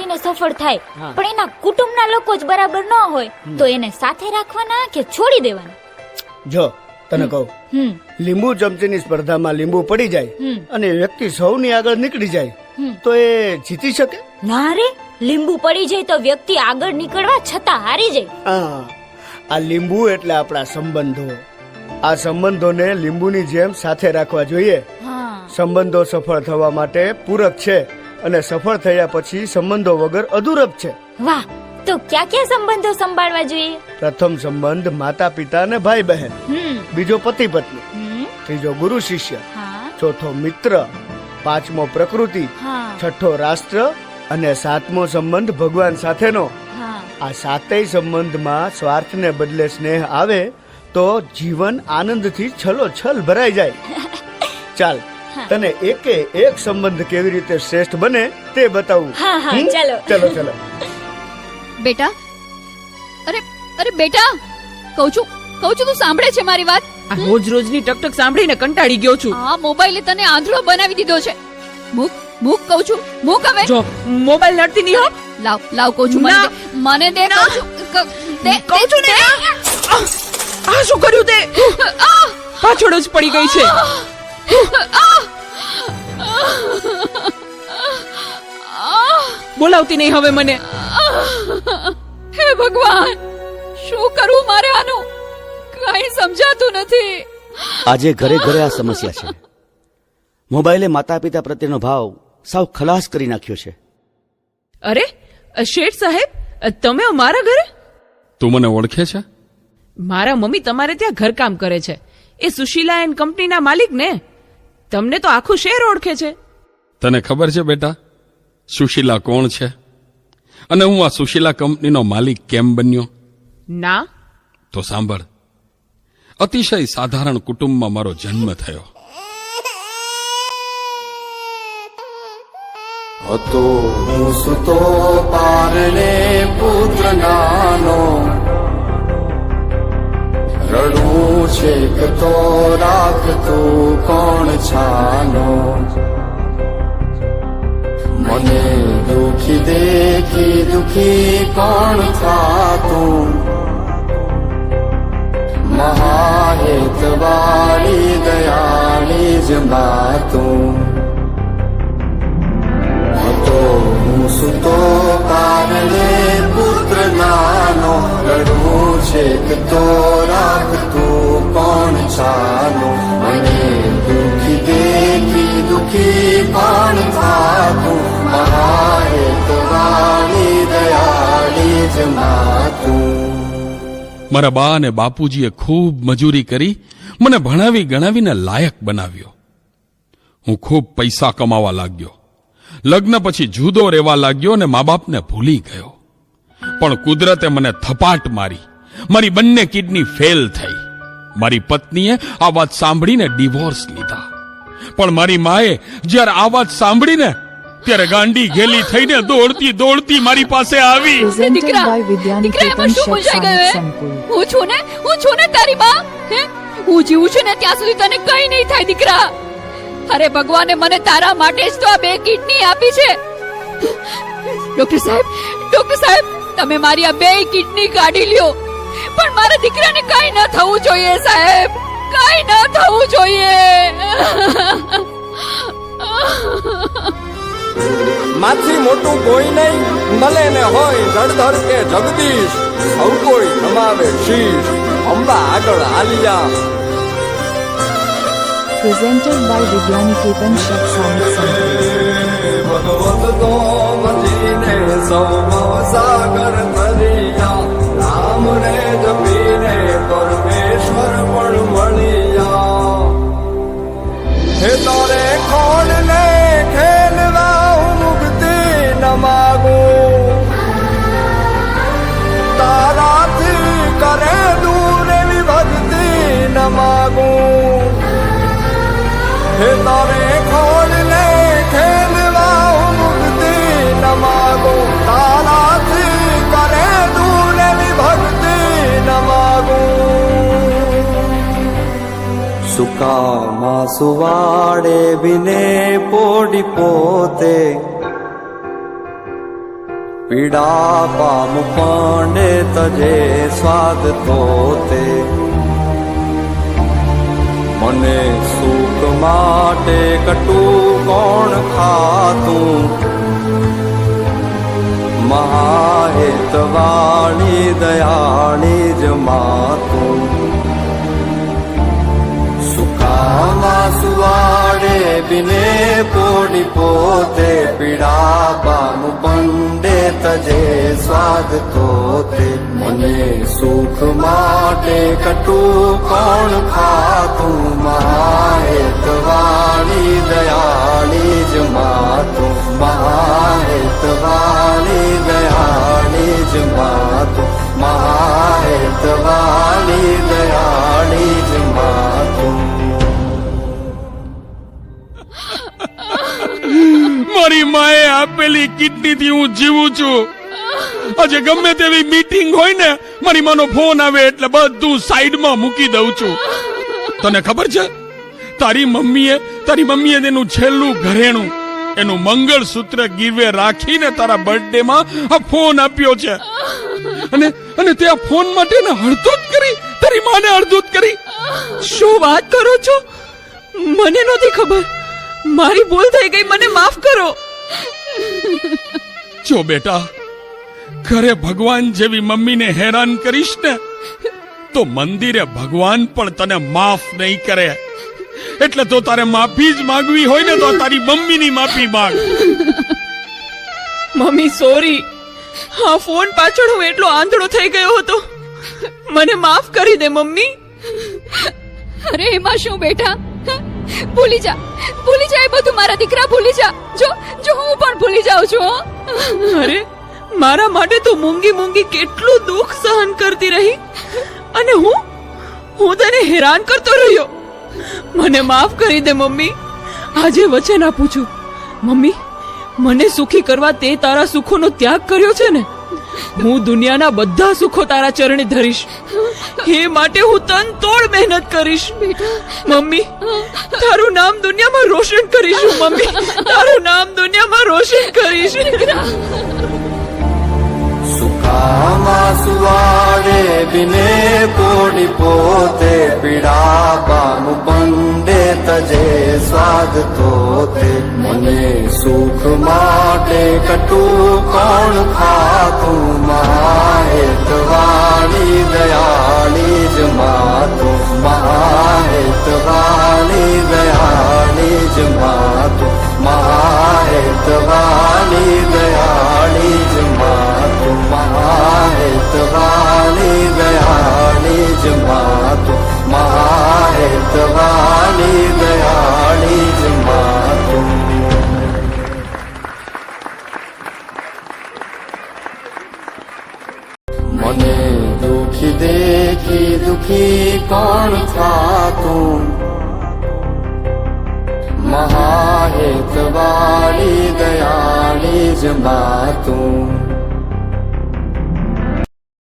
થઈને સફળ થાય, પણ એના કુટુંબના લોકો જ બરાબર ન હોય તો એને સાથે રાખવાના કે છોડી દેવાના? જો તને કહું, લીંબુ ચમચીની સ્પર્ધામાં લીંબુ પડી જાય અને વ્યક્તિ સૌની આગળ નીકળી જાય તો એ જીતી શકે? ના રે, લીંબુ પડી જાય તો વ્યક્તિ આગળ નીકળવા છતાં હારી જાય. આ લીંબુ એટલે આપણા સંબંધો. આ સંબંધોને લીંબુની જેમ સાથે રાખવા જોઈએ. સંબંધો સફળ થવા માટે પૂરક છે અને સફળ થયા પછી સંબંધો વગર અધૂરપ છે. વાહ, તો ક્યાં ક્યાં સંબંધો સંભાળવા જોઈએ? પ્રથમ સંબંધ માતા પિતા અને ભાઈ બહેન, બીજો પતિ પત્ની, ત્રીજો ગુરુ શિષ્ય, ચોથો મિત્ર, પાંચમો પ્રકૃતિ, છઠ્ઠો રાષ્ટ્ર અને સાતમો સંબંધ ભગવાન સાથેનો. આ સાતેય સંબંધમાં સ્વાર્થને બદલે સ્નેહ આવે તો જીવન આનંદથી છલોછલ ભરાઈ જાય. ચાલ, તને એકે એક સંબંધ કેવી રીતે શ્રેષ્ઠ બને તે બતાવું. ચાલો ચલો ચલો. બેટા, અરે બેટા, કહું છું તું સાંભળે છે મારી વાત? આ રોજ રોજની ટકટક સાંભળીને કંટાળી ગયો છું. આ મોબાઈલે તને આંધળો બનાવી દીધો છે. મૂક કહું છું, મૂક હવે. જો મોબાઈલ નડતી નહીં હો. લાવ કહું છું, મને દે કહું છું ને. આ શું કર્યું તે? પાછળ જ પડી ગઈ છે. બોલાવતી નહીં હવે મને. હે ભગવાન, શું કરું મારે આનું? કઈ સમજાતું નથી. આજે ઘરે ઘરે આ સમસ્યા છે. મોબાઈલે માતા પિતા પ્રત્યેનો ભાવ સાવ ખલાસ કરી નાખ્યો છે. અરે શેઠ સાહેબ, તમે અમારા ઘરે? તું મને ઓળખે છે? મારા મમ્મી તમારે ત્યાં ઘરકામ કરે છે. એ સુશીલા એન્ડ કંપનીના માલિક ને. તમને તો આખું શહેર ઓળખે છે. તને ખબર છે બેટા સુશીલા કોણ છે અને હું આ સુશીલા કંપનીનો માલિક કેમ બન્યો? ના. તો સાંભળ. અતિશય સાધારણ કુટુંબમાં મારો જન્મ થયો. હતો હું સુતો પારણે પુત્ર નાનો, રડું છેક તો રાખતું કોણ છાનો, મને દુખી દેખી દુખી કોણ થાતું, મહાહેતવાળી દયાળી જ માતું. હતો હું સુતો પારણે પુત્ર નાનો, રડું છેક તો રાખતું કોણ છાનો, મને દુખી દેખી દુખી કોણ થાતું, મહાહેતવાળી દયાળી જ માતું. મારા બા અને બાપુજીએ ખૂબ મજૂરી કરી મને ભણાવી ગણાવીને લાયક બનાવ્યો. હું ખૂબ પૈસા કમાવા લાગ્યો. લગ્ન પછી જુદો રહેવા લાગ્યો અને મા બાપને ભૂલી ગયો. પણ કુદરતે મને થપાટ મારી. મારી બંને કિડની ફેલ થઈ. મારી પત્નીએ આ વાત સાંભળીને ડિવોર્સ લીધા. પણ મારી માએ જ્યારે આ વાત સાંભળીને ત્યારે ગાંડી ઘેલી થઈને દોડતી દોડતી મારી પાસે આવી. દીકરા એમાં શું મૂંઝાઈ ગયો? હું છું ને તારી બા. હું જીવું છું ને ત્યાં સુધી તને કઈ નહીં થાય દીકરા. અરે ભગવાને મને તારા માટે જ તો આ 2 કિડની આપી છે. ડોક્ટર સાહેબ, તમે મારી આ 2 કિડની કાઢી લ્યો, પણ મારા દીકરાને કઈ ન થવું જોઈએ સાહેબ, કઈ ન થવું જોઈએ. માથી મોટું કોઈ નહીં, મળે ને હોય જળધર કે જગદીશ, સૌ કોઈ નમાવે શીશ, અંબા આગળ Alia. Presented by Vidyaniketan Shakshani Center. ભગવત તો મજીને સૌ સાગર તરિયા, રામ રે જપીને પરમેશ્વર પણ મળ્યા. હે તારે ખોલ ને ખેલવા હું મુક્તિ ન માગું, તારાથી કરે દૂર એવી ભક્તિ ન માગું. હે તારે ખોલ ને ખેલવા હું મુક્તિ ન માગું, તારાથી કરે દૂર એવી ભક્તિ ન માગું. સુકામાં સુવાડે વિને પોડી પોતે, પીડા પામ પાંડે તજે સ્વાદ તો તે મને સુખ માટે કટું કોણ ખાતું મહાહેતવાળી દયાળી જ માતું સુખામાં સુવાડે બિને પોડી પોતે પીડા પામ પંડે તજે સ્વાદ તો તે મને સુખ માટે કટું કોણ ખાતું મહાહેતવાળી દયાળી જ માતું મહાહેતવાળી દયાળી જ માતું મહાહેતવાળી દયાળી જ માતું મારી માએ આપેલી કિડનીથી હું જીવું છું. આજે ગમે તેવી મીટિંગ હોય ને મારી માનો ફોન આવે એટલે બધું સાઈડમાં મૂકી દઉં છું. તને ખબર છે તારી મમ્મીએ તેનું છેલ્લું ઘરેણું એનું મંગળસૂત્ર ગીરવે રાખીને તારા બર્થડે માં આ ફોન આપ્યો છે અને તે આ ફોન માટે હળદૂત કરી તારી માને હળદૂત કરી. શું વાત કરો છો? મને નહોતી ખબર. મારી ભૂલ થઈ ગઈ, મને માફ કરો. જો બેટા, ઘરે ભગવાન જેવી મમ્મીને હેરાન કરીશ ને તો મંદિરે ભગવાન પણ તને માફ નહીં કરે. એટલે તો તારે માફી જ માંગવી હોય ને તો તારી મમ્મીની માફી માંગ. મમ્મી સોરી, હા ફોન પાછળ હું એટલો આંધળો થઈ ગયો હતો. મને માફ કરી દે મમ્મી. અરે એમાં શું બેટા, ભૂલી જા એ બધું. મારા દીકરા ભૂલી જા. જો હું પણ ભૂલી જાઉં છું. અરે મારા માટે તો મૂંગી કેટલું દુઃખ સહન કરતી રહી અને હું તને હેરાન કરતો રહ્યો. મને માફ કરી દે મમ્મી. આજે વચન આપું છું મમ્મી, મને સુખી કરવા તે તારા સુખોનો ત્યાગ કર્યો છે ને, હું દુનિયાના બધા સુખો તારા ચરણે ધરીશ. એ માટે હું તન તોડ મહેનત કરીશ. મમ્મી, તારું નામ દુનિયામાં રોશન કરીશ. મમ્મી, તારું નામ દુનિયામાં રોશન કરીશ. સુખામાં સુવાડે બિને પોડી પોતે પીડા પામ પંડે તજે સ્વાદ તો તે મને સુખ માટે કટું કોણ ખાતું મહાહેતવાળી દયાળી જ માતું મહાહેતવાળી દયાળી જ માતું મહાહેતવાળી દયાળી જ માતું મહાહેતવાળી દયાળી જ માતું મહાહેતવાળી દયાળી જ માતું. મને દુખી દેખી દુખી કોણ થાતું મહાહેતવાળી દયાળી જ માતું